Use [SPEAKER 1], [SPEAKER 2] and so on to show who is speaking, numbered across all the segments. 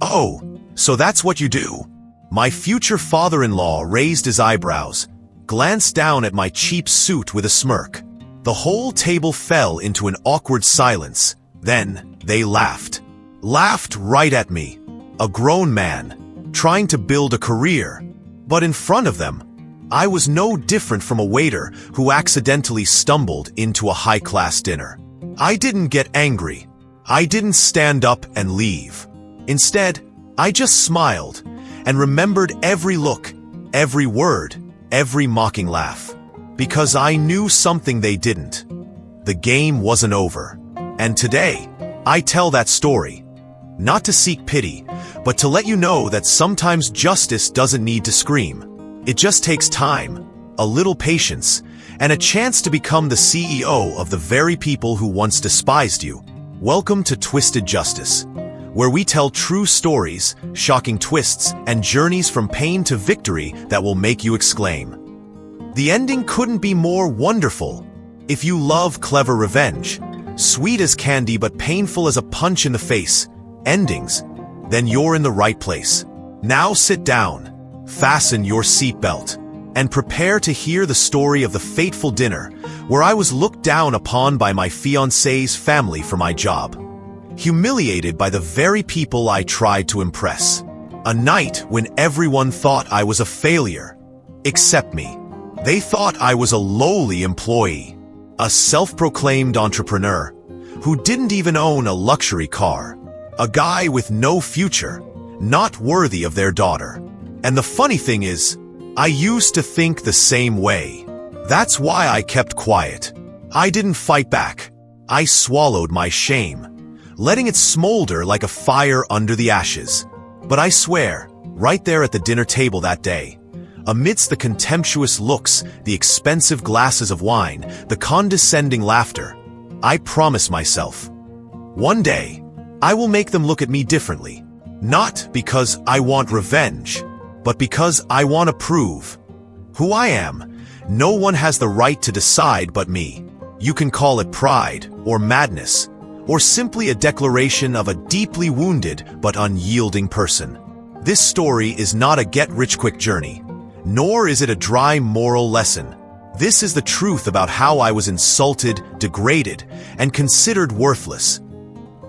[SPEAKER 1] "Oh, so that's what you do?" My future father-in-law raised his eyebrows, glanced down at my cheap suit with a smirk. The whole table fell into an awkward silence. Then they laughed. Laughed right at me. A grown man, trying to build a career. But in front of them, I was no different from a waiter who accidentally stumbled into a high-class dinner. I didn't get angry. I didn't stand up and leave. Instead, I just smiled and remembered every look, every word, every mocking laugh. Because I knew something they didn't. The game wasn't over. And today, I tell that story. Not to seek pity, but to let you know that sometimes justice doesn't need to scream. It just takes time, a little patience, and a chance to become the CEO of the very people who once despised you. Welcome to Twisted Justice, where we tell true stories, shocking twists, and journeys from pain to victory that will make you exclaim. The ending couldn't be more wonderful. If you love clever revenge, sweet as candy but painful as a punch in the face, endings, then you're in the right place. Now sit down, fasten your seatbelt, and prepare to hear the story of the fateful dinner where I was looked down upon by my fiancé's family for my job. Humiliated by the very people I tried to impress. A night when everyone thought I was a failure, except me. They thought I was a lowly employee, a self-proclaimed entrepreneur who didn't even own a luxury car, a guy with no future, not worthy of their daughter. And the funny thing is, I used to think the same way. That's why I kept quiet. I didn't fight back. I swallowed my shame, letting it smolder like a fire under the ashes. But I swear, right there at the dinner table that day, amidst the contemptuous looks, the expensive glasses of wine, the condescending laughter, I promised myself, one day, I will make them look at me differently. Not because I want revenge, but because I want to prove who I am. No one has the right to decide but me. You can call it pride, or madness, or simply a declaration of a deeply wounded but unyielding person. This story is not a get-rich-quick journey, nor is it a dry moral lesson. This is the truth about how I was insulted, degraded, and considered worthless.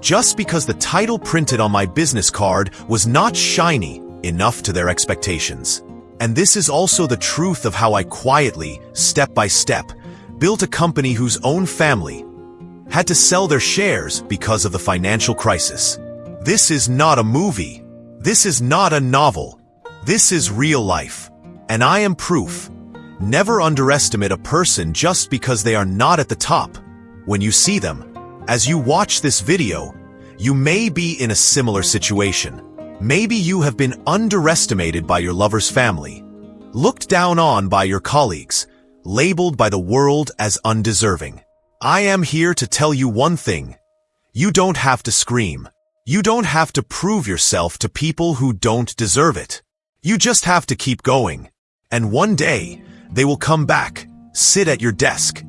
[SPEAKER 1] Just because the title printed on my business card was not shiny enough to their expectations. And this is also the truth of how I quietly, step by step, built a company whose own family had to sell their shares because of the financial crisis. This is not a movie. This is not a novel. This is real life. And I am proof. Never underestimate a person just because they are not at the top. When you see them, as you watch this video, you may be in a similar situation. Maybe you have been underestimated by your lover's family, looked down on by your colleagues, labeled by the world as undeserving. I am here to tell you one thing. You don't have to scream. You don't have to prove yourself to people who don't deserve it. You just have to keep going. And one day, they will come back, sit at your desk,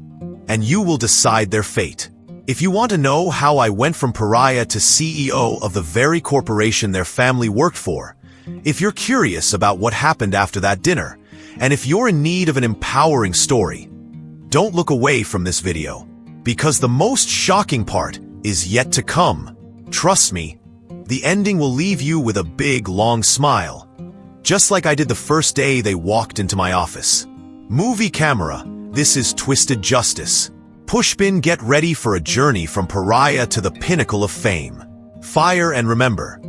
[SPEAKER 1] and you will decide their fate. If you want to know how I went from pariah to CEO of the very corporation their family worked for, if you're curious about what happened after that dinner, and if you're in need of an empowering story, don't look away from this video, because the most shocking part is yet to come. Trust me, the ending will leave you with a big, long smile, just like I did the first day they walked into my office. Movie camera, this is Twisted Justice. Pushpin, get ready for a journey from pariah to the pinnacle of fame. Fire, and remember,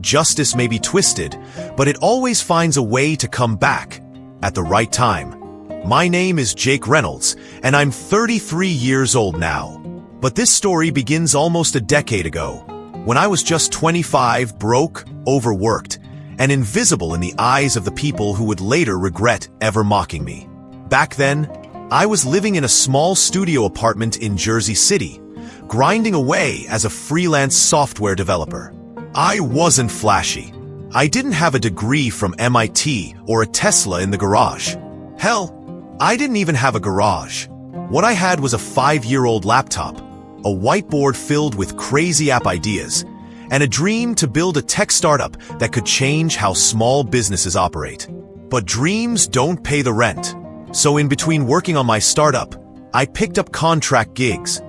[SPEAKER 1] justice may be twisted, but it always finds a way to come back at the right time. My name is Jake Reynolds, and I'm 33 years old now. But this story begins almost a decade ago, when I was just 25, broke, overworked, and invisible in the eyes of the people who would later regret ever mocking me. Back then, I was living in a small studio apartment in Jersey City, grinding away as a freelance software developer. I wasn't flashy. I didn't have a degree from MIT or a Tesla in the garage. Hell, I didn't even have a garage. What I had was a 5-year-old laptop, a whiteboard filled with crazy app ideas, and a dream to build a tech startup that could change how small businesses operate. But dreams don't pay the rent. So in between working on my startup, I picked up contract gigs,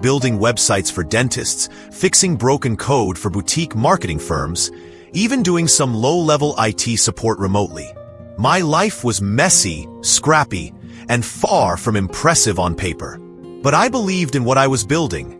[SPEAKER 1] building websites for dentists, fixing broken code for boutique marketing firms, even doing some low-level IT support remotely. My life was messy, scrappy, and far from impressive on paper. But I believed in what I was building.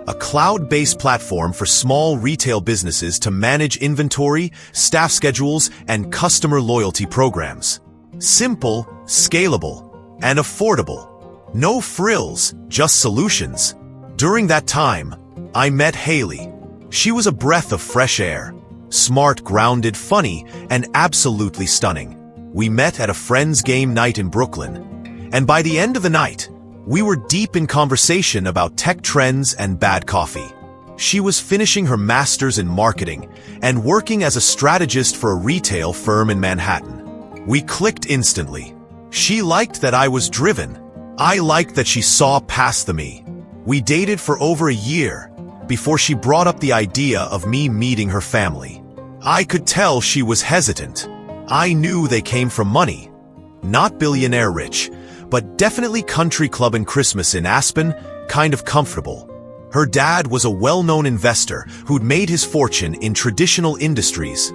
[SPEAKER 1] A cloud-based platform for small retail businesses to manage inventory, staff schedules, and customer loyalty programs. Simple, scalable, and affordable. No frills, just solutions. During that time, I met Haley. She was a breath of fresh air. Smart, grounded, funny, and absolutely stunning. We met at a friend's game night in Brooklyn. And by the end of the night, we were deep in conversation about tech trends and bad coffee. She was finishing her master's in marketing and working as a strategist for a retail firm in Manhattan. We clicked instantly. She liked that I was driven. I liked that she saw past the me. We dated for over a year before she brought up the idea of me meeting her family. I could tell she was hesitant. I knew they came from money. Not billionaire rich, but definitely country club and Christmas in Aspen, kind of comfortable. Her dad was a well-known investor who'd made his fortune in traditional industries,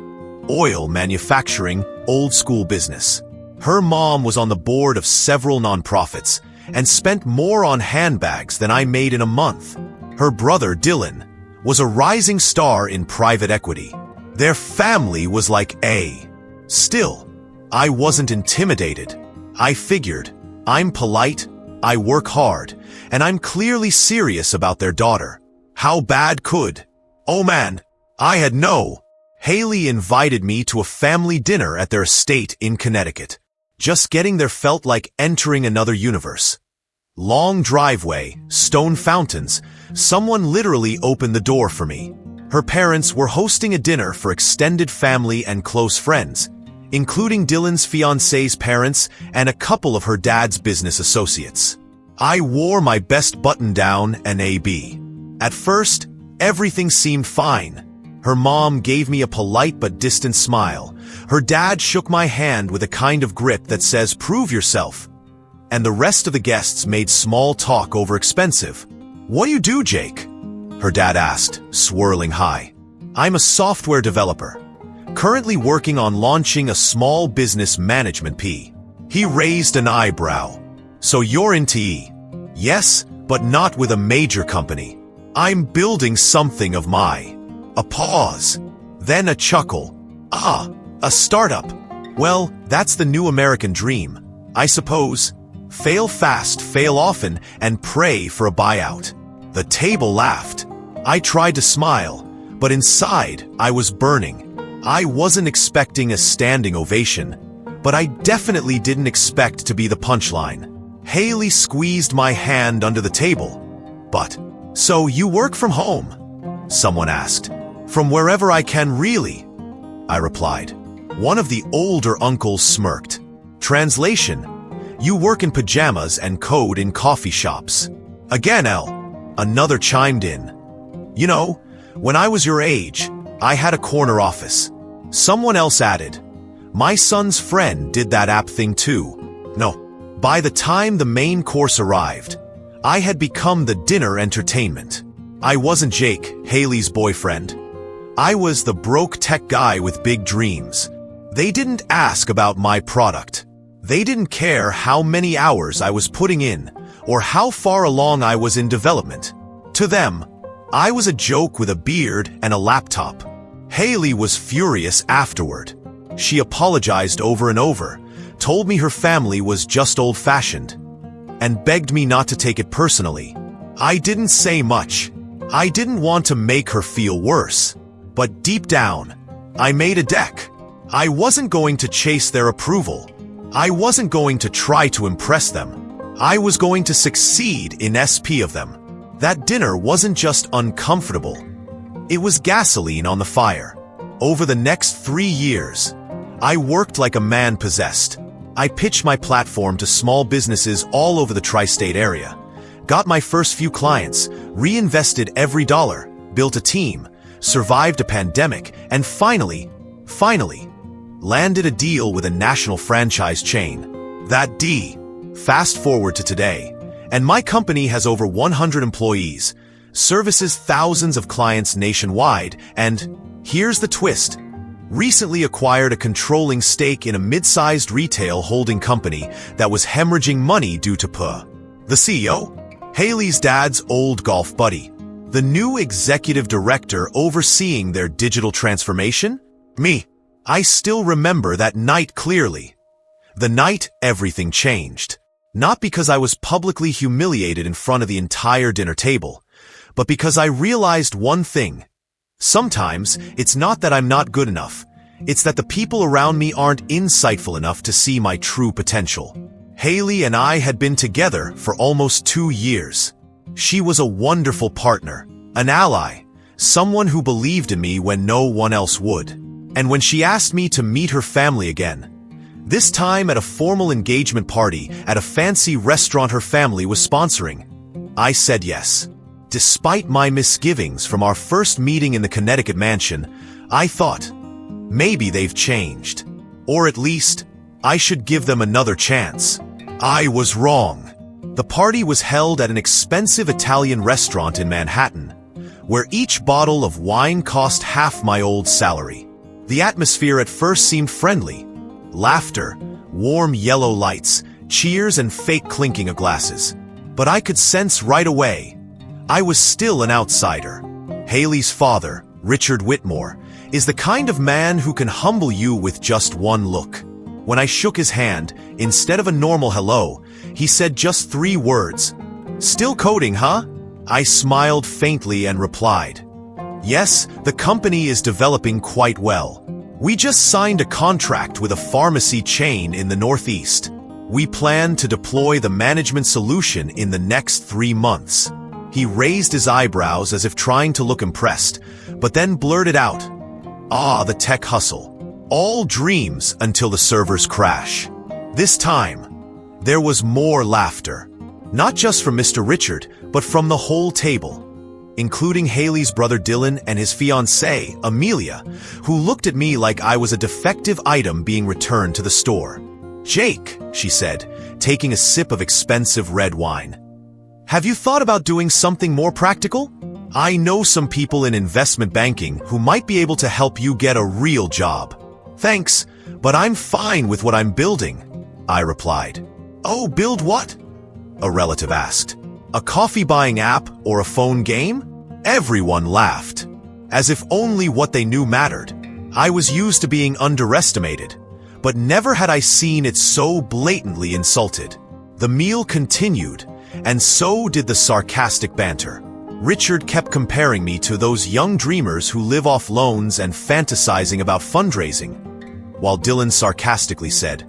[SPEAKER 1] oil, manufacturing, old-school business. Her mom was on the board of several nonprofits and spent more on handbags than I made in a month. Her brother, Dylan, was a rising star in private equity. Their family was like A. Still, I wasn't intimidated. I figured, I'm polite, I work hard, and I'm clearly serious about their daughter. How bad could? Oh man, I had no. Haley invited me to a family dinner at their estate in Connecticut. Just getting there felt like entering another universe. Long driveway, stone fountains, someone literally opened the door for me. Her parents were hosting a dinner for extended family and close friends, including Dylan's fiancé's parents and a couple of her dad's business associates. I wore my best button-down and AB. At first, everything seemed fine. Her mom gave me a polite but distant smile. Her dad shook my hand with a kind of grip that says, "Prove yourself." And the rest of the guests made small talk over expensive. "What do you do, Jake?" her dad asked, swirling high. "I'm a software developer, currently working on launching a small business management P." He raised an eyebrow. "So you're in TE?" "Yes, but not with a major company. I'm building something of my..." A pause, then a chuckle. "Ah, a startup. Well, that's the new American dream, I suppose. Fail fast, fail often, and pray for a buyout." The table laughed. I tried to smile, but inside I was burning. I wasn't expecting a standing ovation, but I definitely didn't expect to be the punchline. Haley squeezed my hand under the table. "But, so you work from home?" someone asked. "From wherever I can, really," I replied. One of the older uncles smirked. Translation: "You work in pajamas and code in coffee shops." Again, another chimed in. "You know, when I was your age, I had a corner office." Someone else added, "My son's friend did that app thing too." No. By the time the main course arrived, I had become the dinner entertainment. I wasn't Jake, Haley's boyfriend. I was the broke tech guy with big dreams. They didn't ask about my product. They didn't care how many hours I was putting in or how far along I was in development. To them, I was a joke with a beard and a laptop. Haley was furious afterward. She apologized over and over, told me her family was just old-fashioned, and begged me not to take it personally. I didn't say much. I didn't want to make her feel worse. But deep down, I made a deck. I wasn't going to chase their approval. I wasn't going to try to impress them. I was going to succeed in SP of them. That dinner wasn't just uncomfortable. It was gasoline on the fire. Over the next 3 years, I worked like a man possessed. I pitched my platform to small businesses all over the tri-state area, got my first few clients, reinvested every dollar, built a team, survived a pandemic, and finally, landed a deal with a national franchise chain. That D. Fast forward to today, and my company has over 100 employees, services thousands of clients nationwide, and, here's the twist, recently acquired a controlling stake in a mid-sized retail holding company that was hemorrhaging money due to the CEO, Haley's dad's old golf buddy, the new executive director overseeing their digital transformation? Me. I still remember that night clearly. The night everything changed. Not because I was publicly humiliated in front of the entire dinner table, but because I realized one thing. Sometimes, it's not that I'm not good enough. It's that the people around me aren't insightful enough to see my true potential. Haley and I had been together for almost 2 years. She was a wonderful partner, an ally, someone who believed in me when no one else would. And when she asked me to meet her family again, this time at a formal engagement party at a fancy restaurant her family was sponsoring, I said yes. Despite my misgivings from our first meeting in the Connecticut mansion, I thought, maybe they've changed. Or at least, I should give them another chance. I was wrong. The party was held at an expensive Italian restaurant in Manhattan, where each bottle of wine cost half my old salary. The atmosphere at first seemed friendly. Laughter, warm yellow lights, cheers and fake clinking of glasses. But I could sense right away, I was still an outsider. Haley's father, Richard Whitmore, is the kind of man who can humble you with just one look. When I shook his hand, instead of a normal hello, he said just 3 words. "Still coding, huh?" I smiled faintly and replied, "Yes, the company is developing quite well. We just signed a contract with a pharmacy chain in the Northeast. We plan to deploy the management solution in the next 3 months." He raised his eyebrows as if trying to look impressed, but then blurted out, "Ah, the tech hustle. All dreams until the servers crash." This time, there was more laughter. Not just from Mr. Richard, but from the whole table, including Haley's brother Dylan and his fiancée, Amelia, who looked at me like I was a defective item being returned to the store. "Jake," she said, taking a sip of expensive red wine, "have you thought about doing something more practical? I know some people in investment banking who might be able to help you get a real job." "Thanks, but I'm fine with what I'm building," I replied. "Oh, build what?" a relative asked. "A coffee-buying app or a phone game?" Everyone laughed, as if only what they knew mattered. I was used to being underestimated, but never had I seen it so blatantly insulted. The meal continued, and so did the sarcastic banter. Richard kept comparing me to those young dreamers who live off loans and fantasizing about fundraising, while Dylan sarcastically said,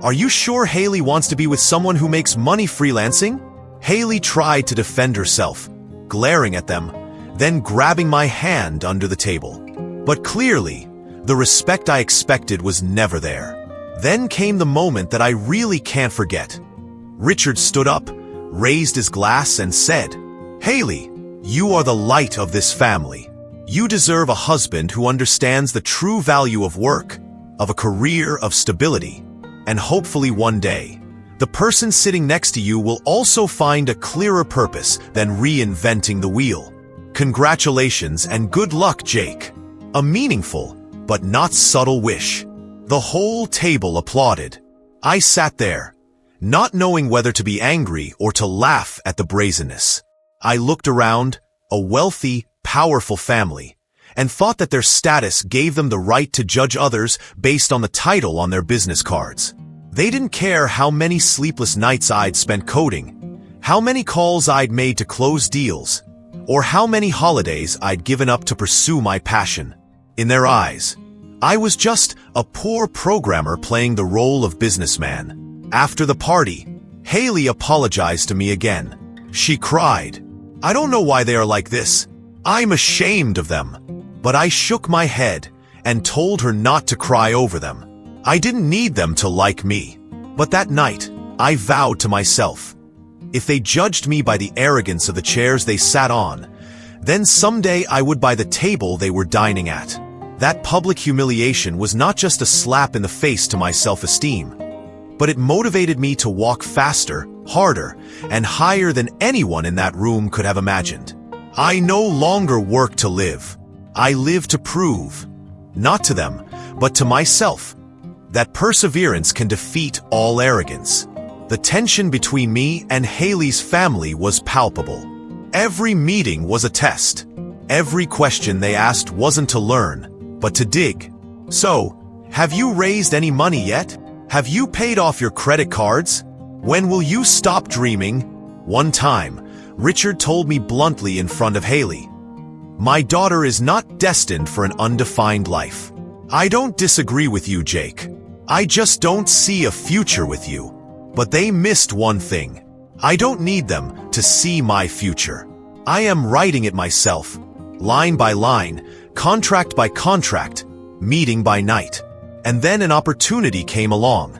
[SPEAKER 1] "Are you sure Haley wants to be with someone who makes money freelancing?" Haley tried to defend herself, glaring at them, then grabbing my hand under the table. But clearly, the respect I expected was never there. Then came the moment that I really can't forget. Richard stood up, raised his glass and said, "Haley, you are the light of this family. You deserve a husband who understands the true value of work, of a career, of stability, and hopefully one day, the person sitting next to you will also find a clearer purpose than reinventing the wheel. Congratulations and good luck, Jake." A meaningful, but not subtle wish. The whole table applauded. I sat there, not knowing whether to be angry or to laugh at the brazenness. I looked around, a wealthy, powerful family, and thought that their status gave them the right to judge others based on the title on their business cards. They didn't care how many sleepless nights I'd spent coding, how many calls I'd made to close deals, or how many holidays I'd given up to pursue my passion. In their eyes, I was just a poor programmer playing the role of businessman. After the party, Haley apologized to me again. She cried, "I don't know why they are like this. I'm ashamed of them." But I shook my head and told her not to cry over them. I didn't need them to like me. But that night, I vowed to myself, if they judged me by the arrogance of the chairs they sat on, Then someday I would buy the table they were dining at. That public humiliation was not just a slap in the face to my self-esteem, but it motivated me to walk faster, harder, and higher than anyone in that room could have imagined. I no longer work to live. I live to prove, not to them, but to myself, that perseverance can defeat all arrogance. The tension between me and Haley's family was palpable. Every meeting was a test. Every question they asked wasn't to learn, but to dig. So, have you raised any money yet? Have you paid off your credit cards? When will you stop dreaming? One time, Richard told me bluntly in front of Haley, "My daughter is not destined for an undefined life." I don't disagree with you, Jake. I just don't see a future with you. But they missed one thing. I don't need them to see my future. I am writing it myself, line by line, contract by contract, meeting by night. And then an opportunity came along,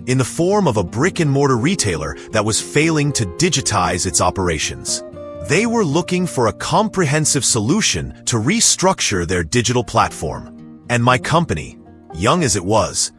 [SPEAKER 1] in the form of a brick-and-mortar retailer that was failing to digitize its operations. They were looking for a comprehensive solution to restructure their digital platform. And my company, young as it was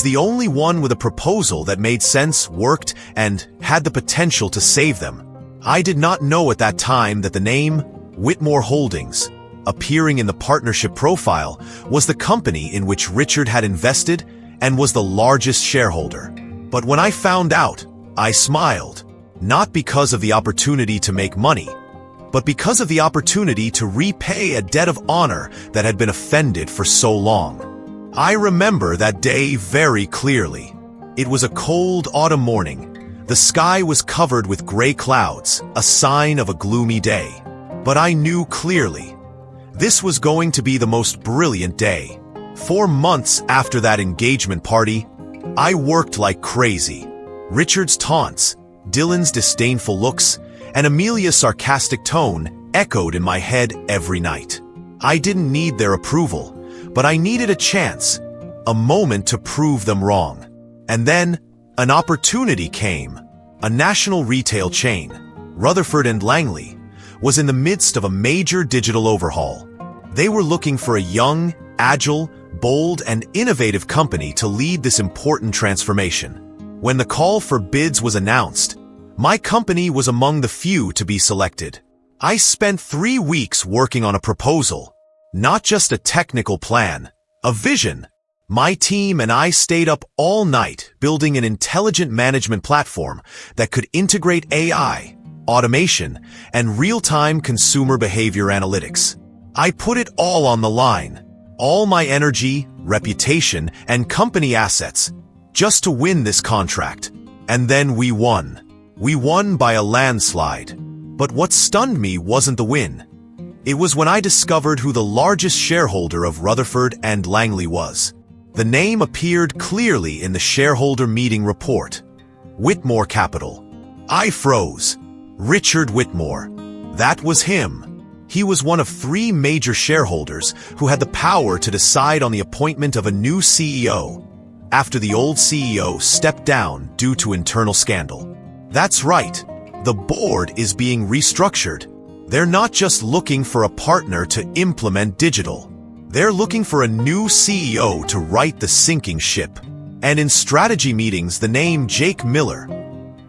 [SPEAKER 1] the only one with a proposal that made sense, worked, and had the potential to save them. I did not know at that time that the name, Whitmore Holdings, appearing in the partnership profile, was the company in which Richard had invested and was the largest shareholder. But when I found out, I smiled, not because of the opportunity to make money, but because of the opportunity to repay a debt of honor that had been offended for so long. I remember that day very clearly. It was a cold autumn morning. The sky was covered with gray clouds, a sign of a gloomy day. But I knew clearly, this was going to be the most brilliant day. 4 months after that engagement party, I worked like crazy. Richard's taunts, Dylan's disdainful looks, and Amelia's sarcastic tone echoed in my head every night. I didn't need their approval, but I needed a chance, a moment to prove them wrong. And then, an opportunity came. A national retail chain, Rutherford and Langley, was in the midst of a major digital overhaul. They were looking for a young, agile, bold, and innovative company to lead this important transformation. When the call for bids was announced, my company was among the few to be selected. I spent 3 weeks working on a proposal. Not just a technical plan, a vision. My team and I stayed up all night building an intelligent management platform that could integrate AI, automation, and real-time consumer behavior analytics. I put it all on the line, all my energy, reputation, and company assets, just to win this contract. And then we won. We won by a landslide. But what stunned me wasn't the win. It was when I discovered who the largest shareholder of Rutherford and Langley was. The name appeared clearly in the shareholder meeting report. Whitmore Capital. I froze. Richard Whitmore. That was him. He was one of 3 major shareholders who had the power to decide on the appointment of a new CEO, after the old CEO stepped down due to internal scandal. That's right. The board is being restructured. They're not just looking for a partner to implement digital. They're looking for a new CEO to right the sinking ship. And in strategy meetings, the name Jake Miller,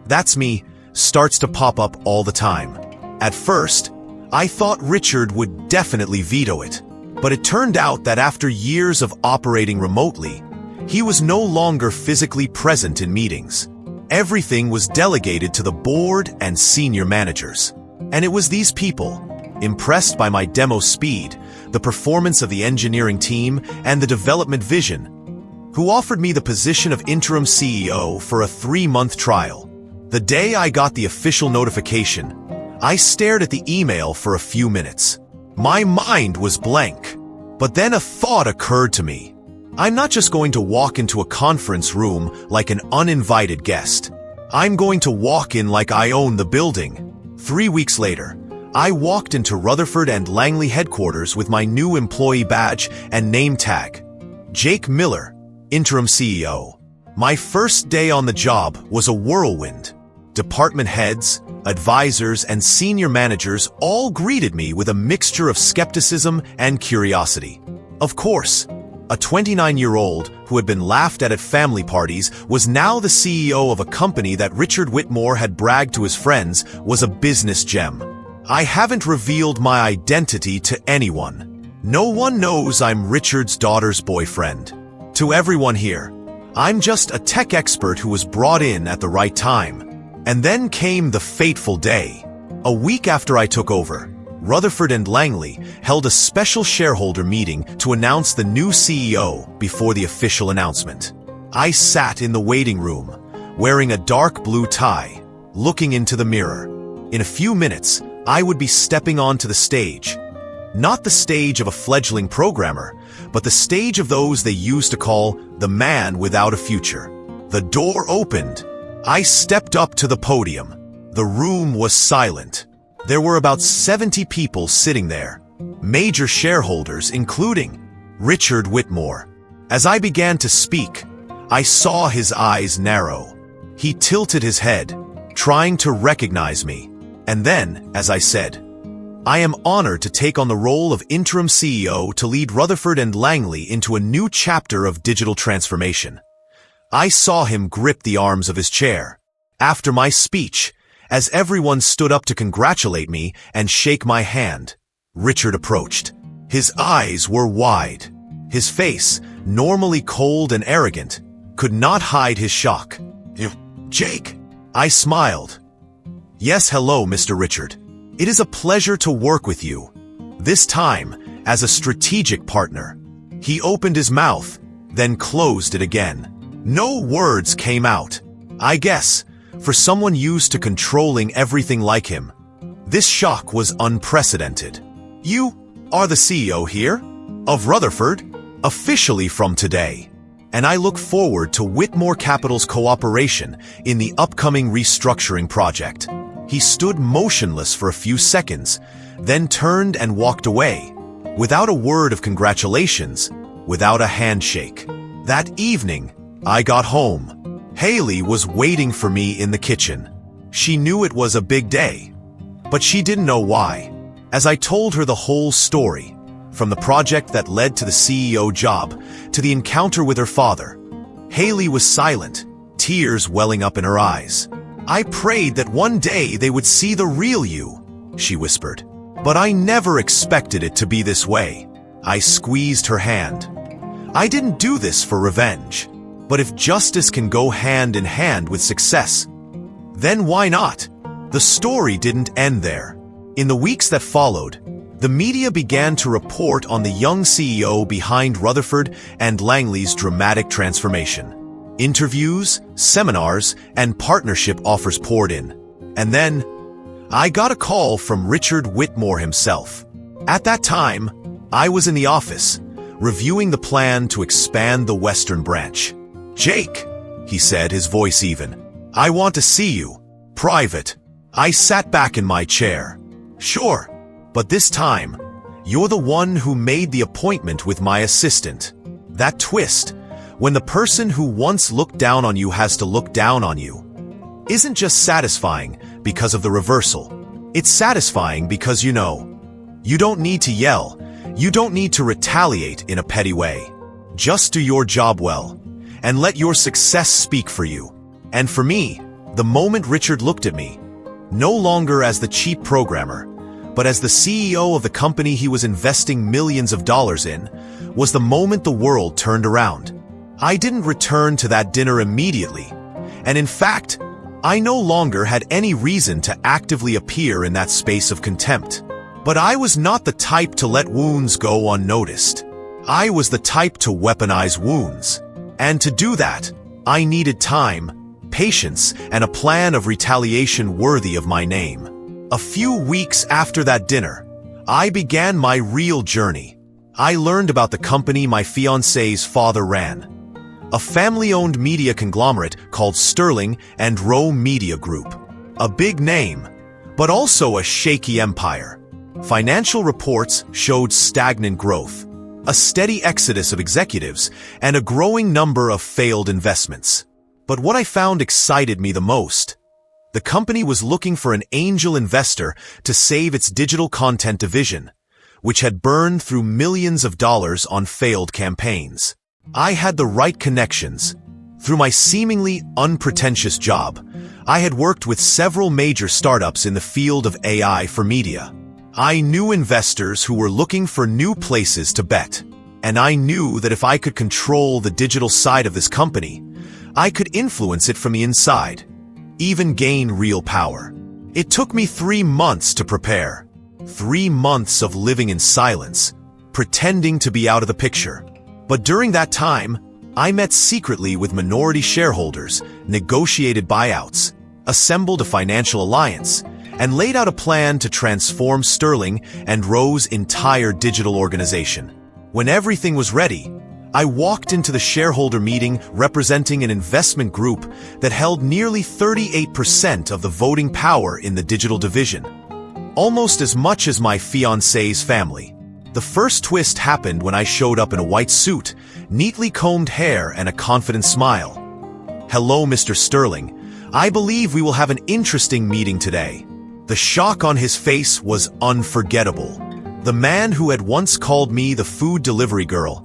[SPEAKER 1] that's me, starts to pop up all the time. At first, I thought Richard would definitely veto it. But it turned out that after years of operating remotely, he was no longer physically present in meetings. Everything was delegated to the board and senior managers. And it was these people, impressed by my demo speed, the performance of the engineering team, and the development vision, who offered me the position of interim CEO for a 3-month trial. The day I got the official notification, I stared at the email for a few minutes. My mind was blank. But then a thought occurred to me. I'm not just going to walk into a conference room like an uninvited guest. I'm going to walk in like I own the building. 3 weeks later, I walked into Rutherford and Langley headquarters with my new employee badge and name tag. Jake Miller, interim CEO. My first day on the job was a whirlwind. Department heads, advisors, and senior managers all greeted me with a mixture of skepticism and curiosity. Of course, a 29-year-old who had been laughed at family parties was now the CEO of a company that Richard Whitmore had bragged to his friends was a business gem. I haven't revealed my identity to anyone. No one knows I'm Richard's daughter's boyfriend. To everyone here, I'm just a tech expert who was brought in at the right time. And then came the fateful day. A week after I took over, Rutherford and Langley held a special shareholder meeting to announce the new CEO before the official announcement. I sat in the waiting room, wearing a dark blue tie, looking into the mirror. In a few minutes, I would be stepping onto the stage. Not the stage of a fledgling programmer, but the stage of those they used to call the man without a future. The door opened. I stepped up to the podium. The room was silent. There were about 70 people sitting there, major shareholders including Richard Whitmore. As I began to speak, I saw his eyes narrow. He tilted his head, trying to recognize me. And then, as I said, I am honored to take on the role of interim CEO to lead Rutherford and Langley into a new chapter of digital transformation. I saw him grip the arms of his chair. After my speech, as everyone stood up to congratulate me and shake my hand, Richard approached. His eyes were wide. His face, normally cold and arrogant, could not hide his shock. "Jake," I smiled. "Yes, hello, Mr. Richard. It is a pleasure to work with you. This time, as a strategic partner." He opened his mouth, then closed it again. No words came out. I guess, for someone used to controlling everything like him, this shock was unprecedented. "You are the CEO here? Of Rutherford? Officially from today. And I look forward to Whitmore Capital's cooperation in the upcoming restructuring project." He stood motionless for a few seconds, then turned and walked away, without a word of congratulations, without a handshake. That evening, I got home. Haley was waiting for me in the kitchen. She knew it was a big day, but she didn't know why. As I told her the whole story, from the project that led to the CEO job to the encounter with her father, Haley was silent, tears welling up in her eyes. "I prayed that one day they would see the real you," she whispered. "But I never expected it to be this way." I squeezed her hand. "I didn't do this for revenge. But if justice can go hand in hand with success, then why not?" The story didn't end there. In the weeks that followed, the media began to report on the young CEO behind Rutherford and Langley's dramatic transformation. Interviews, seminars, and partnership offers poured in. And then, I got a call from Richard Whitmore himself. At that time, I was in the office, reviewing the plan to expand the Western branch. "Jake," he said, his voice even, "I want to see you. Private." I sat back in my chair. "Sure, but this time, you're the one who made the appointment with my assistant." That twist, when the person who once looked down on you has to look down on you, isn't just satisfying because of the reversal. It's satisfying because you know. You don't need to yell. You don't need to retaliate in a petty way. Just do your job well, and let your success speak for you. And for me, the moment Richard looked at me, no longer as the cheap programmer, but as the CEO of the company he was investing millions of dollars in, was the moment the world turned around. I didn't return to that dinner immediately, and in fact, I no longer had any reason to actively appear in that space of contempt. But I was not the type to let wounds go unnoticed. I was the type to weaponize wounds. And to do that, I needed time, patience, and a plan of retaliation worthy of my name. A few weeks after that dinner, I began my real journey. I learned about the company my fiancé's father ran, a family-owned media conglomerate called Sterling and Rowe Media Group. A big name, but also a shaky empire. Financial reports showed stagnant growth, a steady exodus of executives, and a growing number of failed investments. But what I found excited me the most, The company was looking for an angel investor to save its digital content division, which had burned through millions of dollars on failed campaigns. I had the right connections. Through my seemingly unpretentious job, I had worked with several major startups in the field of AI for media. I knew investors who were looking for new places to bet, and I knew that if I could control the digital side of this company, I could influence it from the inside, even gain real power. It took me 3 months to prepare. 3 months of living in silence, pretending to be out of the picture. But during that time, I met secretly with minority shareholders, negotiated buyouts, assembled a financial alliance, and laid out a plan to transform Sterling and Rose's entire digital organization. When everything was ready, I walked into the shareholder meeting representing an investment group that held nearly 38% of the voting power in the digital division, almost as much as my fiancé's family. The first twist happened when I showed up in a white suit, neatly combed hair, and a confident smile. "Hello, Mr. Sterling. I believe we will have an interesting meeting today." The shock on his face was unforgettable. The man who had once called me the food delivery girl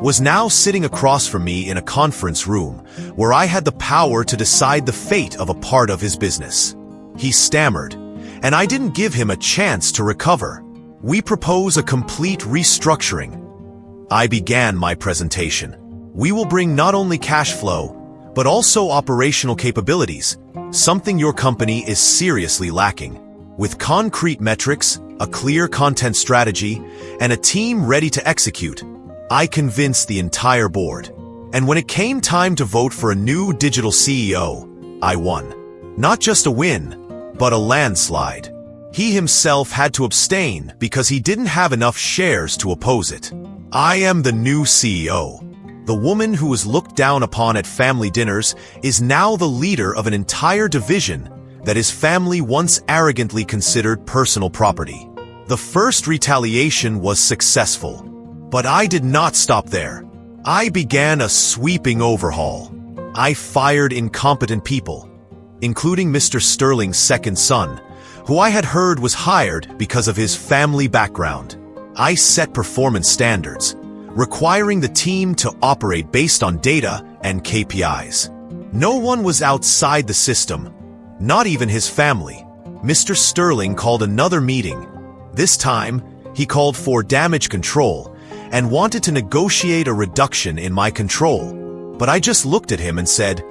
[SPEAKER 1] was now sitting across from me in a conference room where I had the power to decide the fate of a part of his business. He stammered, and I didn't give him a chance to recover. "We propose a complete restructuring." I began my presentation. "We will bring not only cash flow, but also operational capabilities, something your company is seriously lacking. With concrete metrics, a clear content strategy, and a team ready to execute, I convinced the entire board. And when it came time to vote for a new digital CEO, I won. Not just a win, but a landslide. He himself had to abstain because he didn't have enough shares to oppose it. I am the new CEO. The woman who was looked down upon at family dinners is now the leader of an entire division that his family once arrogantly considered personal property. The first retaliation was successful, but I did not stop there. I began a sweeping overhaul. I fired incompetent people, including Mr. Sterling's second son, who I had heard was hired because of his family background. I set performance standards, requiring the team to operate based on data and KPIs. No one was outside the system, not even his family. Mr. Sterling called another meeting. This time, he called for damage control and wanted to negotiate a reduction in my control. But I just looked at him and said,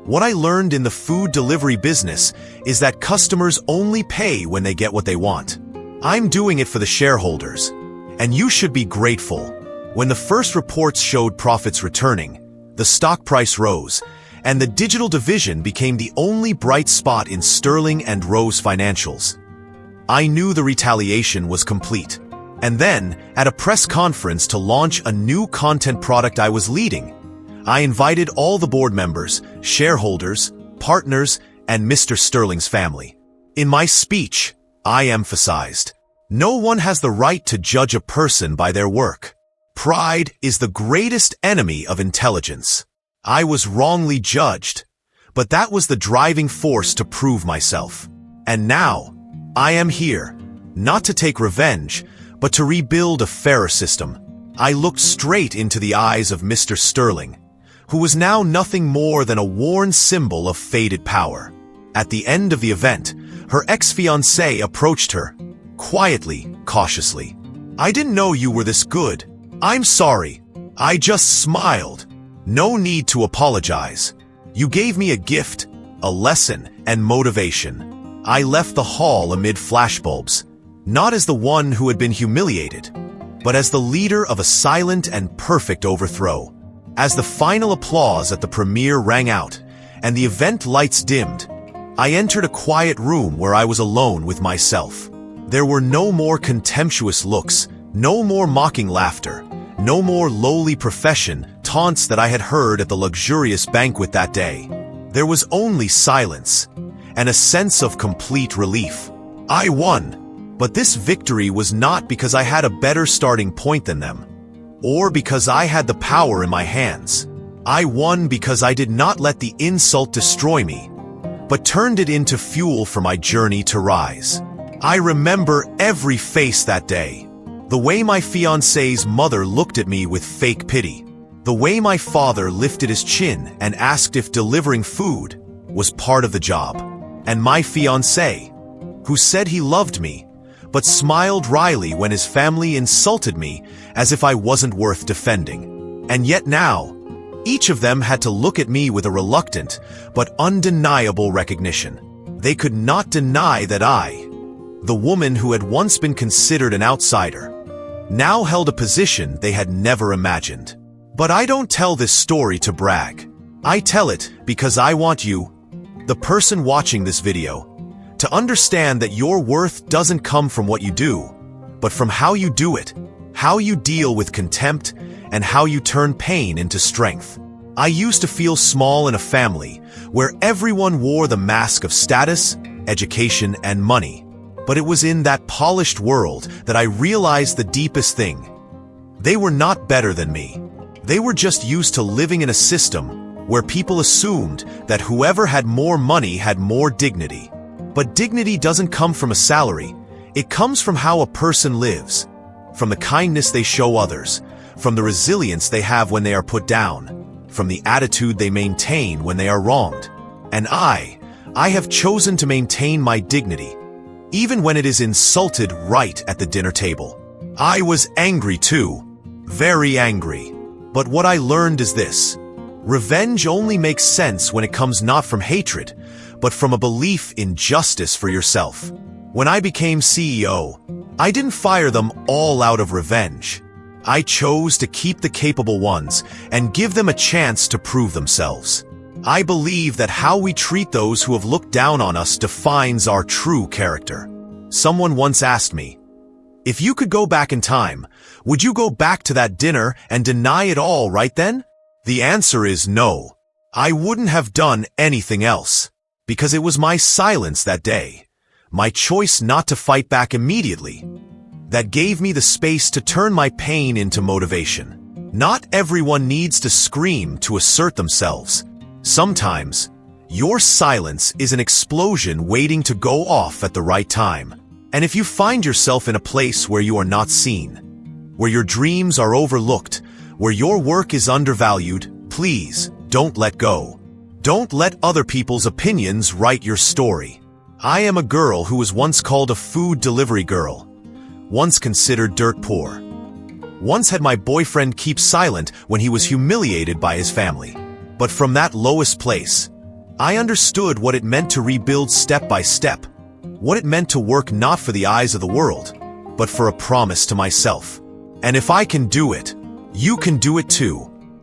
[SPEAKER 1] "What I learned in the food delivery business is that customers only pay when they get what they want. I'm doing it for the shareholders, and you should be grateful." When the first reports showed profits returning, the stock price rose, and the digital division became the only bright spot in Sterling and Rose financials. I knew the retaliation was complete. And then, at a press conference to launch a new content product I was leading, I invited all the board members, shareholders, partners, and Mr. Sterling's family. In my speech, I emphasized, no one has the right to judge a person by their work. Pride is the greatest enemy of intelligence. I was wrongly judged, but that was the driving force to prove myself. And now, I am here, not to take revenge, but to rebuild a fairer system. I looked straight into the eyes of Mr. Sterling, who was now nothing more than a worn symbol of faded power. At the end of the event, her ex-fiancé approached her, quietly, cautiously. "I didn't know you were this good. I'm sorry." I just smiled. "No need to apologize. You gave me a gift, a lesson, and motivation." I left the hall amid flashbulbs, not as the one who had been humiliated, but as the leader of a silent and perfect overthrow. As the final applause at the premiere rang out, and the event lights dimmed, I entered a quiet room where I was alone with myself. There were no more contemptuous looks, no more mocking laughter, no more lowly profession taunts that I had heard at the luxurious banquet that day. There was only silence, and a sense of complete relief. I won, but this victory was not because I had a better starting point than them, or because I had the power in my hands. I won because I did not let the insult destroy me, but turned it into fuel for my journey to rise. I remember every face that day. The way my fiancé's mother looked at me with fake pity. The way my father lifted his chin and asked if delivering food was part of the job. And my fiancé, who said he loved me, but smiled wryly when his family insulted me as if I wasn't worth defending. And yet now, each of them had to look at me with a reluctant but undeniable recognition. They could not deny that I, the woman who had once been considered an outsider, now held a position they had never imagined. But I don't tell this story to brag. I tell it because I want you, the person watching this video, to understand that your worth doesn't come from what you do, but from how you do it, how you deal with contempt, and how you turn pain into strength. I used to feel small in a family where everyone wore the mask of status, education, and money. But it was in that polished world that I realized the deepest thing. They were not better than me. They were just used to living in a system where people assumed that whoever had more money had more dignity. But dignity doesn't come from a salary. It comes from how a person lives, from the kindness they show others, from the resilience they have when they are put down, from the attitude they maintain when they are wronged. And I have chosen to maintain my dignity, even when it is insulted right at the dinner table. I was angry too, very angry. But what I learned is this: revenge only makes sense when it comes not from hatred, but from a belief in justice for yourself. When I became CEO, I didn't fire them all out of revenge. I chose to keep the capable ones and give them a chance to prove themselves. I believe that how we treat those who have looked down on us defines our true character. Someone once asked me, if you could go back in time, would you go back to that dinner and deny it all right then? The answer is no. I wouldn't have done anything else. Because it was my silence that day, my choice not to fight back immediately, that gave me the space to turn my pain into motivation. Not everyone needs to scream to assert themselves. Sometimes, your silence is an explosion waiting to go off at the right time. And if you find yourself in a place where you are not seen, where your dreams are overlooked, where your work is undervalued, please don't let go. Don't let other people's opinions write your story. I am a girl who was once called a food delivery girl, once considered dirt poor, once had my boyfriend keep silent when he was humiliated by his family. But from that lowest place, I understood what it meant to rebuild step by step, what it meant to work not for the eyes of the world, but for a promise to myself. And if I can do it, you can do it too.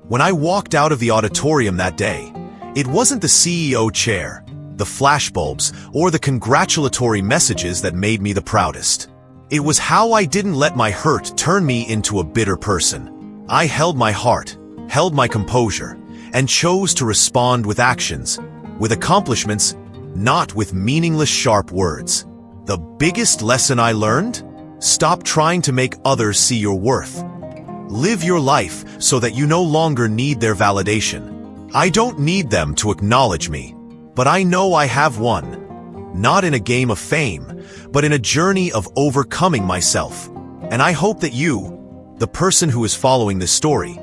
[SPEAKER 1] When I walked out of the auditorium that day, it wasn't the CEO chair, the flashbulbs, or the congratulatory messages that made me the proudest. It was how I didn't let my hurt turn me into a bitter person. I held my heart, held my composure, and chose to respond with actions, with accomplishments, not with meaningless sharp words. The biggest lesson I learned? Stop trying to make others see your worth. Live your life so that you no longer need their validation. I don't need them to acknowledge me, but I know I have won. Not in a game of fame, but in a journey of overcoming myself. And I hope that you, the person who is following this story,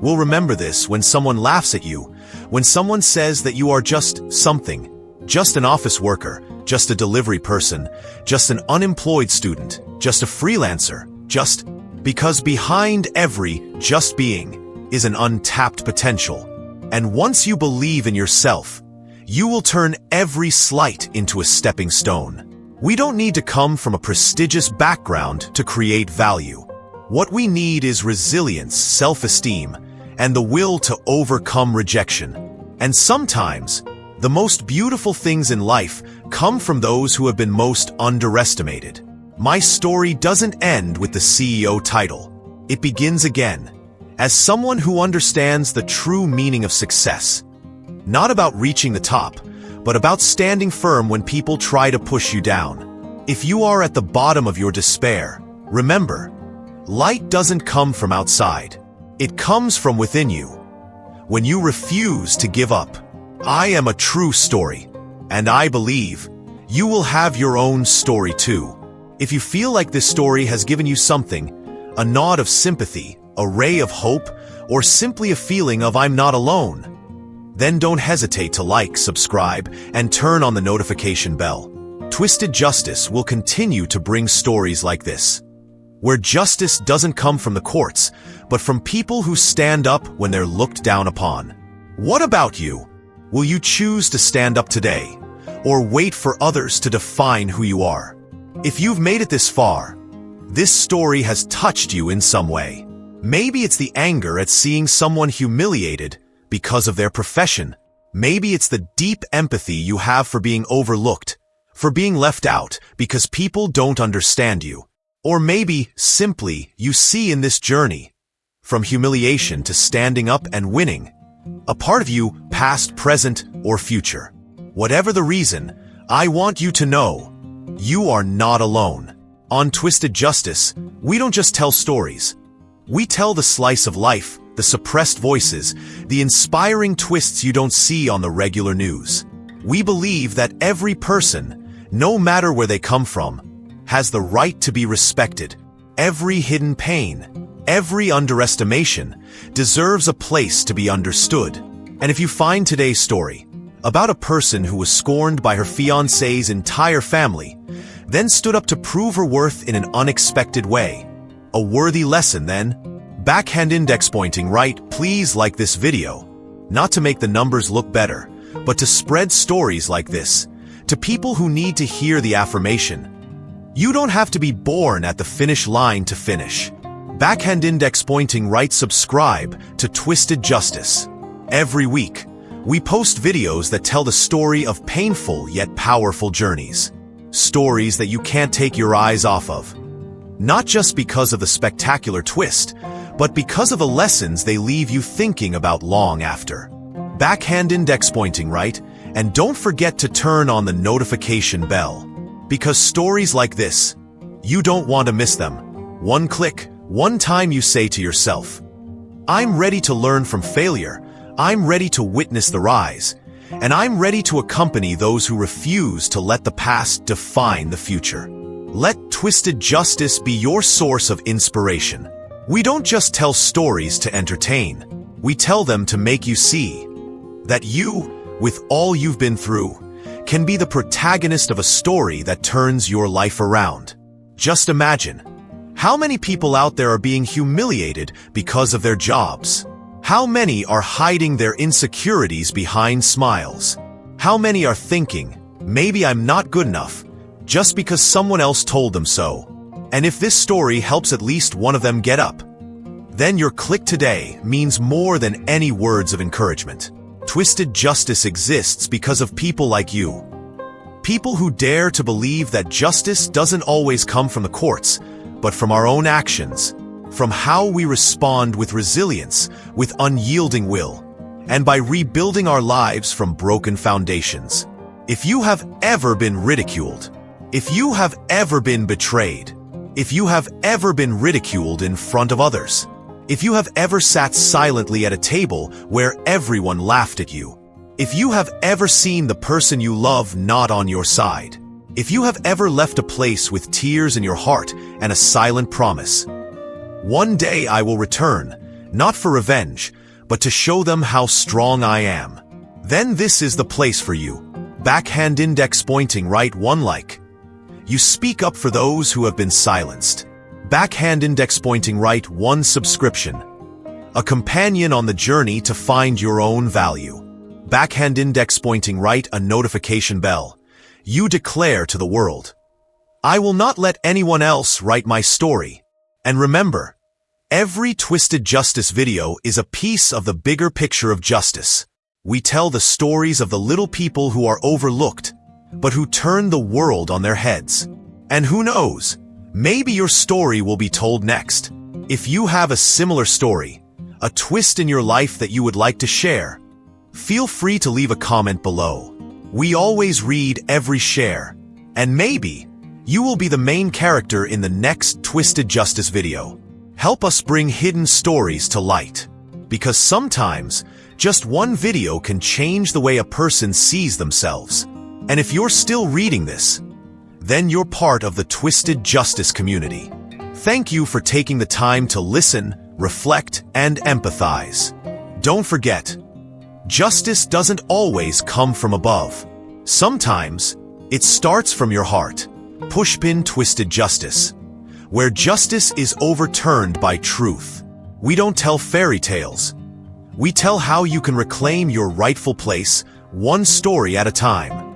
[SPEAKER 1] will remember this when someone laughs at you, when someone says that you are just something, just an office worker, just a delivery person, just an unemployed student, just a freelancer, just because behind every just being is an untapped potential. And once you believe in yourself, you will turn every slight into a stepping stone. We don't need to come from a prestigious background to create value. What we need is resilience, self-esteem, and the will to overcome rejection. And sometimes, the most beautiful things in life come from those who have been most underestimated. My story doesn't end with the CEO title. It begins again, as someone who understands the true meaning of success. Not about reaching the top, but about standing firm when people try to push you down. If you are at the bottom of your despair, remember, light doesn't come from outside. It comes from within you. When you refuse to give up, I am a true story. And I believe you will have your own story too. If you feel like this story has given you something, a nod of sympathy, a ray of hope, or simply a feeling of I'm not alone, then don't hesitate to like, subscribe, and turn on the notification bell. Twisted Justice will continue to bring stories like this, where justice doesn't come from the courts, but from people who stand up when they're looked down upon. What about you? Will you choose to stand up today, or wait for others to define who you are? If you've made it this far, this story has touched you in some way. Maybe it's the anger at seeing someone humiliated because of their profession. Maybe it's the deep empathy you have for being overlooked, for being left out because people don't understand you. Or maybe, simply, you see in this journey, from humiliation to standing up and winning, a part of you, past, present, or future. Whatever the reason, I want you to know, you are not alone. On Twisted Justice, we don't just tell stories. We tell the slice of life, the suppressed voices, the inspiring twists you don't see on the regular news. We believe that every person, no matter where they come from, has the right to be respected. Every hidden pain, every underestimation, deserves a place to be understood. And if you find today's story about a person who was scorned by her fiancé's entire family, then stood up to prove her worth in an unexpected way, a worthy lesson then. Backhand index pointing right, please like this video, not to make the numbers look better, but to spread stories like this to people who need to hear the affirmation. You don't have to be born at the finish line to finish. Backhand index pointing right, subscribe to Twisted Justice. Every week, we post videos that tell the story of painful yet powerful journeys. Stories that you can't take your eyes off of. Not just because of the spectacular twist, but because of the lessons they leave you thinking about long after. Backhand index pointing right, and don't forget to turn on the notification bell. Because stories like this, you don't want to miss them. One click, one time you say to yourself, I'm ready to learn from failure, I'm ready to witness the rise, and I'm ready to accompany those who refuse to let the past define the future. Let Twisted Justice be your source of inspiration. We don't just tell stories to entertain. We tell them to make you see that you, with all you've been through, can be the protagonist of a story that turns your life around. Just imagine, how many people out there are being humiliated because of their jobs? How many are hiding their insecurities behind smiles? How many are thinking, maybe I'm not good enough, just because someone else told them so? And if this story helps at least one of them get up, then your click today means more than any words of encouragement. Twisted Justice exists because of people like you. People who dare to believe that justice doesn't always come from the courts, but from our own actions, from how we respond with resilience, with unyielding will, and by rebuilding our lives from broken foundations. If you have ever been ridiculed, if you have ever been betrayed, if you have ever been ridiculed in front of others, if you have ever sat silently at a table where everyone laughed at you, if you have ever seen the person you love not on your side, if you have ever left a place with tears in your heart and a silent promise, one day I will return, not for revenge, but to show them how strong I am, then this is the place for you. Backhand index pointing right, one like. You speak up for those who have been silenced. Backhand index pointing right, one subscription. A companion on the journey to find your own value. Backhand index pointing right, a notification bell. You declare to the world, I will not let anyone else write my story. And remember, every Twisted Justice video is a piece of the bigger picture of justice. We tell the stories of the little people who are overlooked, but who turn the world on their heads. And who knows, maybe your story will be told next. If you have a similar story, a twist in your life that you would like to share, feel free to leave a comment below. We always read every share, and maybe you will be the main character in the next Twisted Justice video. Help us bring hidden stories to light, because sometimes just one video can change the way a person sees themselves. And if you're still reading this, then you're part of the twisted justice community. Thank you for taking the time to listen, reflect, and empathize. Don't forget, justice doesn't always come from above. Sometimes, it starts from your heart. Pushpin Twisted Justice, where justice is overturned by truth. We don't tell fairy tales. We tell how you can reclaim your rightful place, one story at a time.